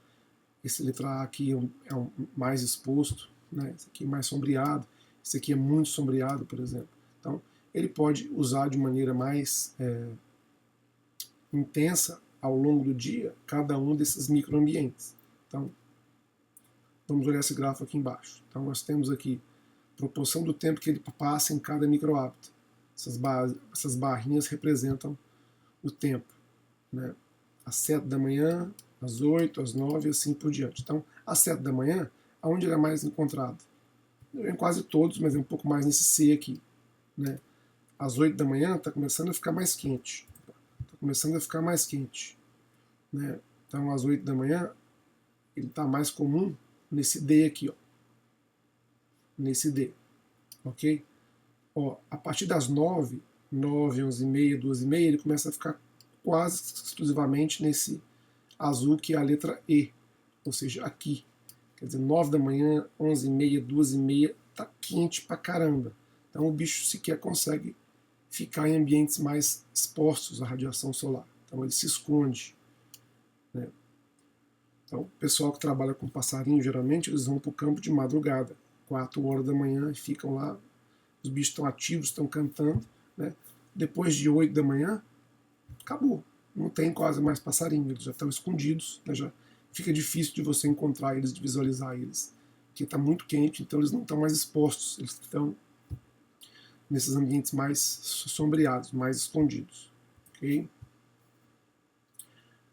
Esse letra A aqui é um mais exposto, né? Esse aqui é mais sombreado, esse aqui é muito sombreado, por exemplo. Então, ele pode usar de maneira mais intensa ao longo do dia cada um desses microambientes. Então, vamos olhar esse gráfico aqui embaixo. Então, nós temos aqui a proporção do tempo que ele passa em cada microhábito. Essas barrinhas representam o tempo, né? Às 7 da manhã, às 8, às 9 e assim por diante. Então, às 7 da manhã, aonde ele é mais encontrado? Em quase todos, mas é um pouco mais nesse C aqui, né? Às 8 da manhã está começando a ficar mais quente. Está começando a ficar mais quente, né? Então, às 8 da manhã, ele está mais comum nesse D aqui, ó. Nesse D, ok? Ó, a partir das 9, 11 e meia, 12 e meia, ele começa a ficar quase exclusivamente nesse azul que é a letra E, ou seja, aqui. Quer dizer, 9 da manhã, 11 e meia, 12 e meia, tá quente pra caramba. Então o bicho sequer consegue ficar em ambientes mais expostos à radiação solar. Então ele se esconde, né? Então o pessoal que trabalha com passarinho, geralmente, eles vão para o campo de madrugada, 4 horas da manhã, e ficam lá. Os bichos estão ativos, estão cantando, né? Depois de 8 da manhã, acabou. Não tem quase mais passarinho, eles já estão escondidos, né? Já fica difícil de você encontrar eles, de visualizar eles, porque está muito quente, então eles não estão mais expostos, eles estão nesses ambientes mais sombreados, mais escondidos. Okay?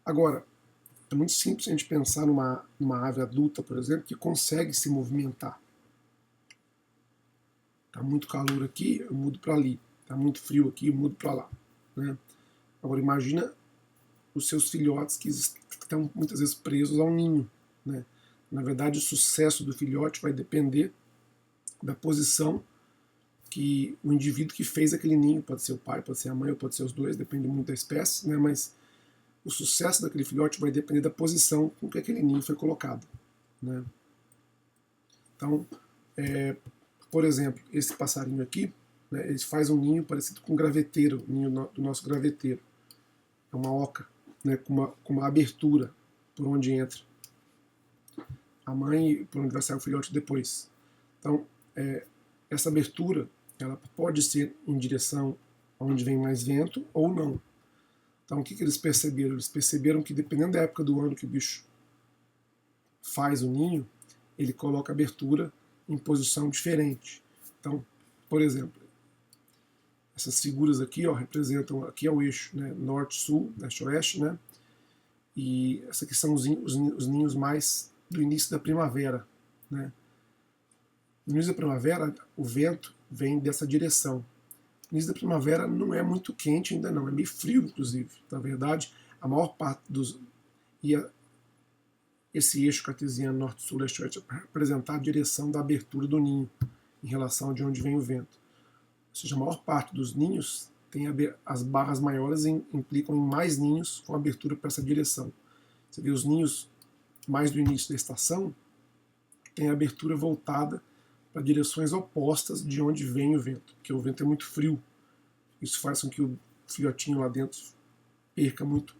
Agora, é muito simples a gente pensar numa ave adulta, por exemplo, que consegue se movimentar. Está muito calor aqui, eu mudo para ali. Está muito frio aqui, eu mudo para lá. Né? Agora, imagina os seus filhotes que estão muitas vezes presos ao ninho. Né? Na verdade, o sucesso do filhote vai depender da posição que o indivíduo que fez aquele ninho, pode ser o pai, pode ser a mãe, ou pode ser os dois, depende muito da espécie, né? Mas o sucesso daquele filhote vai depender da posição com que aquele ninho foi colocado. Né? Então, por exemplo, esse passarinho aqui, né, ele faz um ninho parecido com um graveteiro, o ninho do nosso graveteiro. É uma oca, né, com uma abertura por onde entra a mãe e por onde vai sair o filhote depois. Então, essa abertura ela pode ser em direção aonde vem mais vento ou não. Então, o que eles perceberam? Eles perceberam que, dependendo da época do ano que o bicho faz o ninho, ele coloca a abertura em posição diferente. Então, por exemplo, essas figuras aqui representam, aqui é o eixo, né, norte-sul, leste-oeste, né, e essa aqui são os ninhos mais do início da primavera. Né. No início da primavera, o vento vem dessa direção. No início da primavera não é muito quente ainda não, é meio frio, inclusive. Na verdade, a maior parte dos... esse eixo cartesiano norte-sul, leste-oeste é para representar a direção da abertura do ninho em relação a de onde vem o vento. Ou seja, a maior parte dos ninhos tem as barras maiores implicam em mais ninhos com abertura para essa direção. Você vê os ninhos mais do início da estação tem a abertura voltada para direções opostas de onde vem o vento, porque o vento é muito frio. Isso faz com que o filhotinho lá dentro perca muito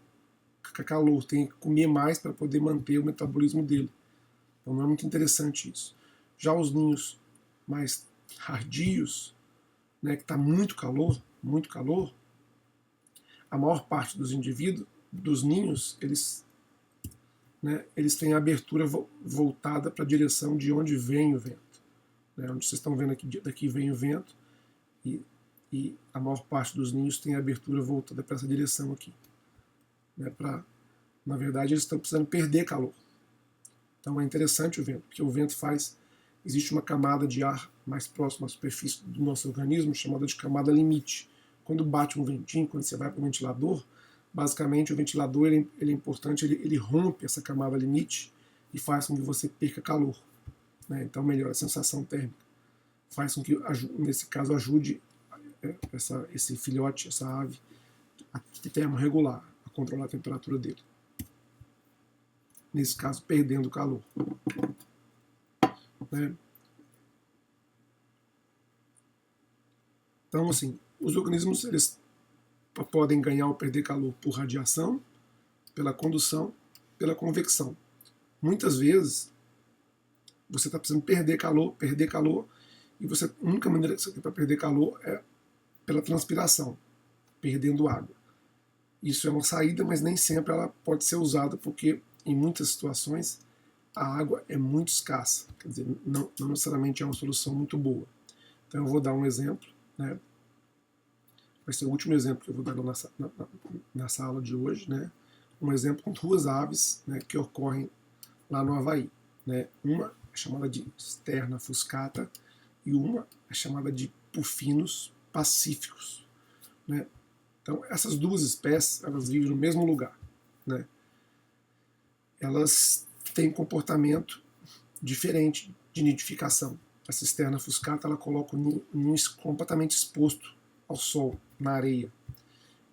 calor, tem que comer mais para poder manter o metabolismo dele. Então não é muito interessante isso. Já os ninhos mais ardios, né, que está muito calor, a maior parte dos indivíduos, dos ninhos, eles têm a abertura voltada para a direção de onde vem o vento. Né, onde vocês estão vendo aqui, daqui vem o vento, e a maior parte dos ninhos tem a abertura voltada para essa direção aqui. Né, na verdade, eles estão precisando perder calor. Então é interessante o vento, porque o vento existe uma camada de ar mais próxima à superfície do nosso organismo, chamada de camada limite. Quando bate um ventinho, quando você vai para o ventilador, basicamente o ventilador ele é importante, ele rompe essa camada limite e faz com que você perca calor. Né? Então melhora a sensação térmica. Faz com que, nesse caso, ajude esse filhote, essa ave, a termorregular, a controlar a temperatura dele. Nesse caso, perdendo calor. Né? Então, assim, os organismos eles podem ganhar ou perder calor por radiação, pela condução, pela convecção. Muitas vezes, você está precisando perder calor, e a única maneira que você tem para perder calor é pela transpiração, perdendo água. Isso é uma saída, mas nem sempre ela pode ser usada, porque em muitas situações a água é muito escassa, quer dizer, não necessariamente é uma solução muito boa. Então eu vou dar um exemplo, né? Vai ser o último exemplo que eu vou dar nessa aula de hoje, né? Um exemplo com duas aves, né, que ocorrem lá no Havaí. Né? Uma é chamada de Sterna fuscata e uma é chamada de Pufinos pacíficos. Né? Então essas duas espécies elas vivem no mesmo lugar. Né? Elas têm um comportamento diferente de nidificação. Essa Sterna fuscata ela coloca o ninho completamente exposto ao sol, na areia.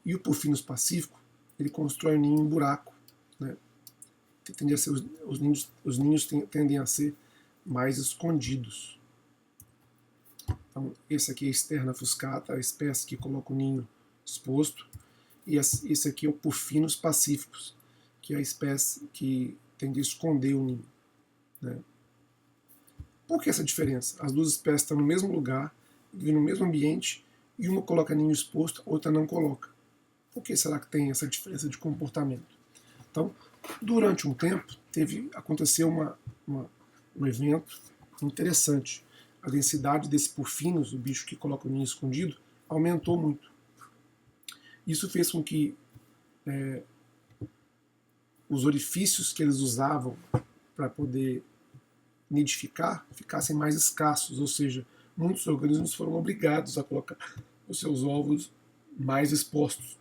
E o Pufinos pacífico ele constrói o ninho em buraco. Né? Tende a ser, os ninhos tendem a ser mais escondidos. Então, esse aqui é a Sterna fuscata, a espécie que coloca o ninho exposto, e esse aqui é o Pufinos pacíficos, que é a espécie que tende a esconder o ninho. Né? Por que essa diferença? As duas espécies estão no mesmo lugar, vivem no mesmo ambiente, e uma coloca ninho exposto, a outra não coloca. Por que será que tem essa diferença de comportamento? Então, durante um tempo, aconteceu um evento interessante. A densidade desses porfinos, o bicho que coloca o ninho escondido, aumentou muito. Isso fez com que os orifícios que eles usavam para poder nidificar ficassem mais escassos, ou seja, muitos organismos foram obrigados a colocar os seus ovos mais expostos.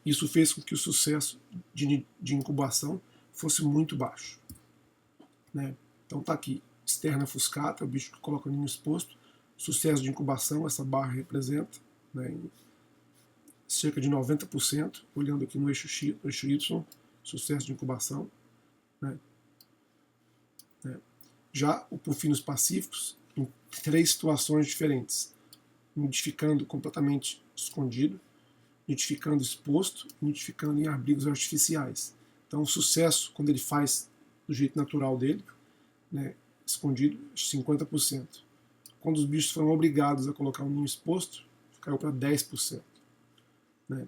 Isso fez com que o sucesso de incubação fosse muito baixo. Né? Então está aqui, Sterna fuscata, o bicho que coloca o ninho exposto, sucesso de incubação, essa barra representa, né, cerca de 90%, olhando aqui no eixo Y, sucesso de incubação. Né? Já o Porfinos pacíficos, em 3 situações diferentes, nidificando completamente escondido, nidificando exposto e nidificando em abrigos artificiais. Então o sucesso, quando ele faz do jeito natural dele, né, escondido, 50%. Quando os bichos foram obrigados a colocar um ninho exposto, caiu para 10%. Né?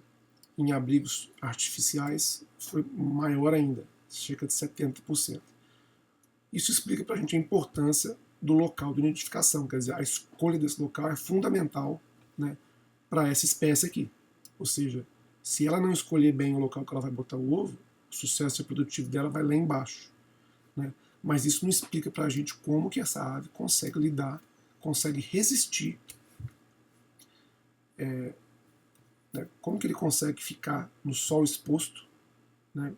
Em abrigos artificiais foi maior ainda, cerca de 70%. Isso explica para a gente a importância do local de nidificação, quer dizer, a escolha desse local é fundamental, né, para essa espécie aqui. Ou seja, se ela não escolher bem o local que ela vai botar o ovo, o sucesso reprodutivo dela vai lá embaixo. Né? Mas isso não explica para a gente como que essa ave consegue lidar, consegue resistir, né, como que ele consegue ficar no sol exposto, né,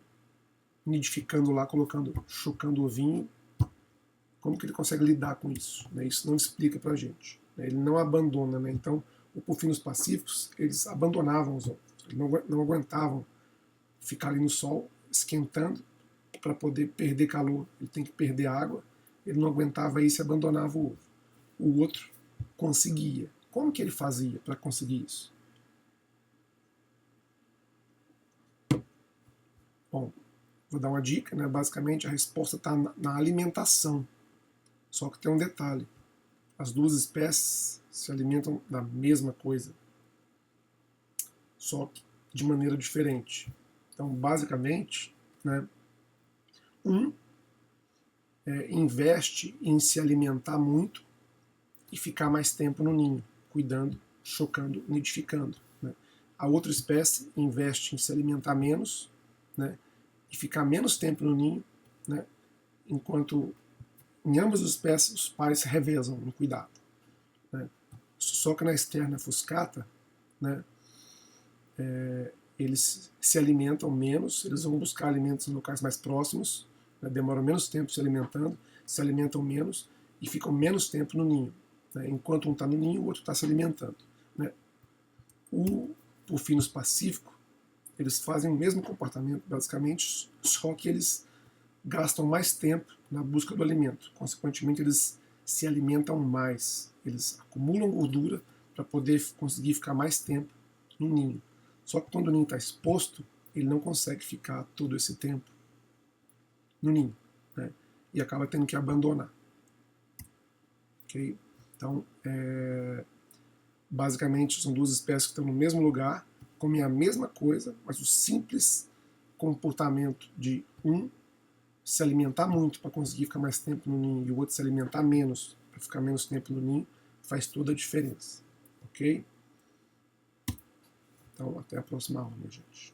nidificando lá, chocando o ovinho, como que ele consegue lidar com isso? Né? Isso não explica para a gente. Né? Ele não abandona. Né? Então, os porfinos pacíficos, eles abandonavam os ovos. Eles não aguentavam ficar ali no sol, esquentando, para poder perder calor. Ele tem que perder água. Ele não aguentava isso e abandonava o ovo. O outro conseguia. Como que ele fazia para conseguir isso? Bom, vou dar uma dica. Né? Basicamente, a resposta está na alimentação. Só que tem um detalhe. As duas espécies se alimentam da mesma coisa, só que de maneira diferente. Então, basicamente, né, investe em se alimentar muito e ficar mais tempo no ninho, cuidando, chocando, nidificando. Né. A outra espécie investe em se alimentar menos, né, e ficar menos tempo no ninho, né, enquanto em ambas as espécies os pais se revezam no cuidado. Né. Só que na Sterna fuscata, né, eles se alimentam menos, eles vão buscar alimentos em locais mais próximos, né, demoram menos tempo se alimentam menos e ficam menos tempo no ninho. Né, enquanto um está no ninho, o outro está se alimentando. Né. O Porfinos pacífico, eles fazem o mesmo comportamento, basicamente, só que eles gastam mais tempo na busca do alimento. Consequentemente, eles se alimentam mais. Eles acumulam gordura para poder conseguir ficar mais tempo no ninho. Só que quando o ninho está exposto, ele não consegue ficar todo esse tempo no ninho. Né? E acaba tendo que abandonar. Okay? Então, basicamente, são duas espécies que estão no mesmo lugar, comem a mesma coisa, mas o simples comportamento de um se alimentar muito para conseguir ficar mais tempo no ninho e o outro se alimentar menos para ficar menos tempo no ninho faz toda a diferença. Ok? Então, até a próxima aula, minha gente.